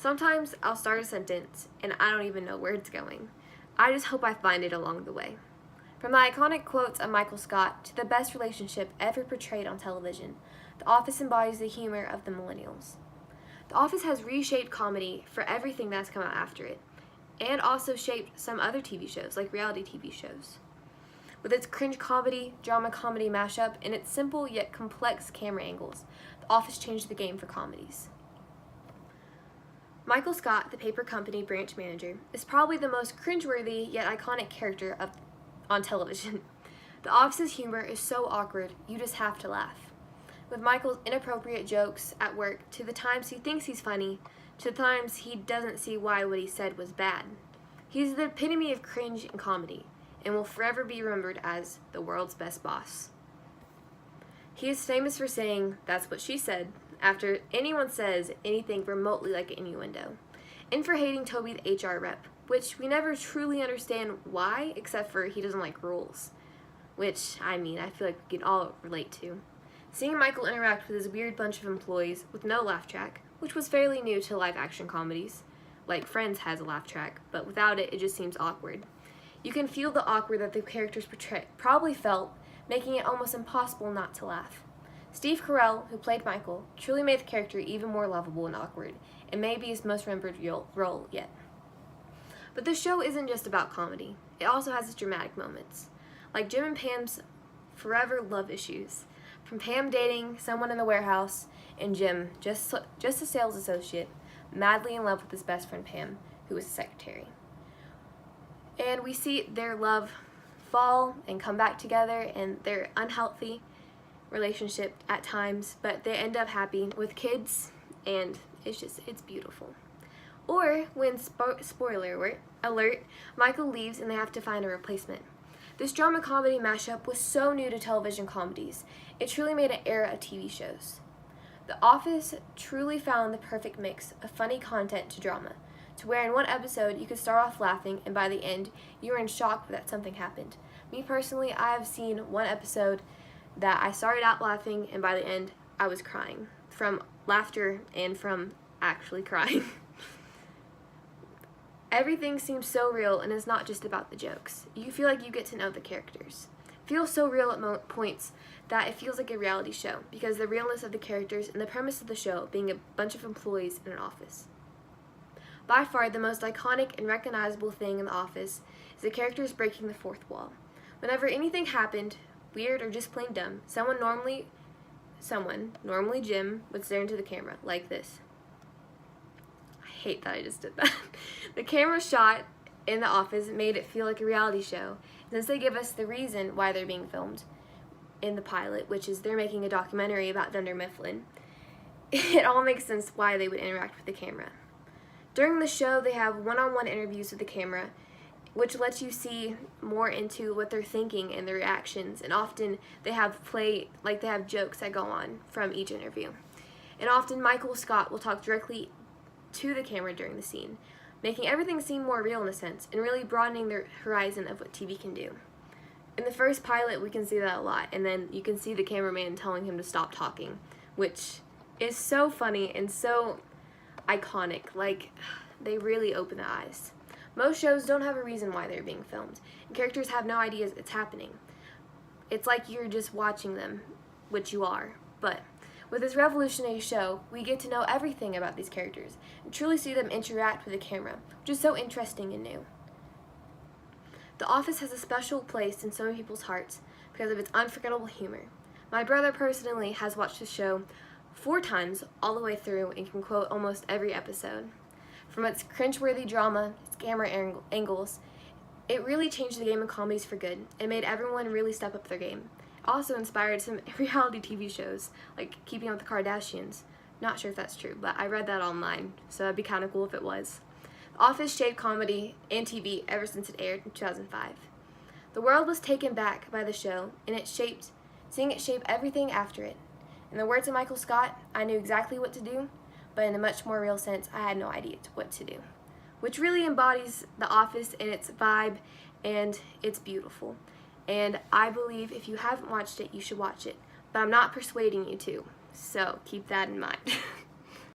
Sometimes I'll start a sentence and I don't even know where it's going. I just hope I find it along the way. From the iconic quotes of Michael Scott to the best relationship ever portrayed on television, The Office embodies the humor of the millennials. The Office has reshaped comedy for everything that's come out after it, and also shaped some other TV shows, like reality TV shows. With its cringe comedy, drama comedy mashup, and its simple yet complex camera angles, The Office changed the game for comedies. Michael Scott, the paper company branch manager, is probably the most cringeworthy yet iconic character on television. The Office's humor is so awkward, you just have to laugh. With Michael's inappropriate jokes at work, to the times he thinks he's funny, to the times he doesn't see why what he said was bad. He's the epitome of cringe and comedy, and will forever be remembered as the world's best boss. He is famous for saying, "That's what she said," after anyone says anything remotely like an innuendo, and for hating Toby the HR rep, which we never truly understand why, except for he doesn't like rules, which, I feel like we can all relate to. Seeing Michael interact with his weird bunch of employees with no laugh track, which was fairly new to live-action comedies, like Friends has a laugh track, but without it, it just seems awkward. You can feel the awkward that the characters probably felt, making it almost impossible not to laugh. Steve Carell, who played Michael, truly made the character even more lovable and awkward, and may be his most remembered role yet. But this show isn't just about comedy. It also has its dramatic moments, like Jim and Pam's forever love issues, from Pam dating someone in the warehouse, and Jim, just a sales associate, madly in love with his best friend Pam, who is a secretary. And we see their love fall and come back together, and their unhealthy relationship at times, but they end up happy with kids, and it's beautiful. Or when, spoiler alert, Michael leaves and they have to find a replacement. This drama comedy mashup was so new to television comedies. It truly made an era of TV shows. The Office truly found the perfect mix of funny content to drama, to where in one episode you could start off laughing and by the end you were in shock that something happened. Me personally, I have seen one episode that I started out laughing and by the end I was crying, from laughter and from actually crying. Everything seems so real, and it's not just about the jokes. You feel like you get to know the characters. It feels so real at points that it feels like a reality show, because the realness of the characters and the premise of the show being a bunch of employees in an office. By far, the most iconic and recognizable thing in The Office is the characters breaking the fourth wall. Whenever anything happened, weird or just plain dumb, someone, normally Jim, would stare into the camera like this. I hate that I just did that. The camera shot in The Office made it feel like a reality show, since they give us the reason why they're being filmed in the pilot, which is they're making a documentary about Dunder Mifflin. It all makes sense why they would interact with the camera. During the show, they have one-on-one interviews with the camera, which lets you see more into what they're thinking and their reactions, and often they have jokes that go on from each interview. And often Michael Scott will talk directly to the camera during the scene, making everything seem more real in a sense, and really broadening their horizon of what TV can do. In the first pilot, we can see that a lot, and then you can see the cameraman telling him to stop talking, which is so funny and so iconic. Like, they really open the eyes. Most shows don't have a reason why they're being filmed, and characters have no idea it's happening. It's like you're just watching them, which you are. But with this revolutionary show, we get to know everything about these characters and truly see them interact with the camera, which is so interesting and new. The Office has a special place in so many people's hearts because of its unforgettable humor. My brother personally has watched the show 4 times all the way through and can quote almost every episode. From its cringeworthy drama, its camera angles, it really changed the game of comedies for good and made everyone really step up their game. It also inspired some reality TV shows, like Keeping Up with the Kardashians. Not sure if that's true, but I read that online, so that'd be kind of cool if it was. The Office shaped comedy and TV ever since it aired in 2005. The world was taken back by the show, and seeing it shape everything after it. In the words of Michael Scott, I knew exactly what to do, but in a much more real sense, I had no idea what to do. Which really embodies The Office and its vibe, and it's beautiful. And I believe if you haven't watched it, you should watch it. But I'm not persuading you to, so keep that in mind.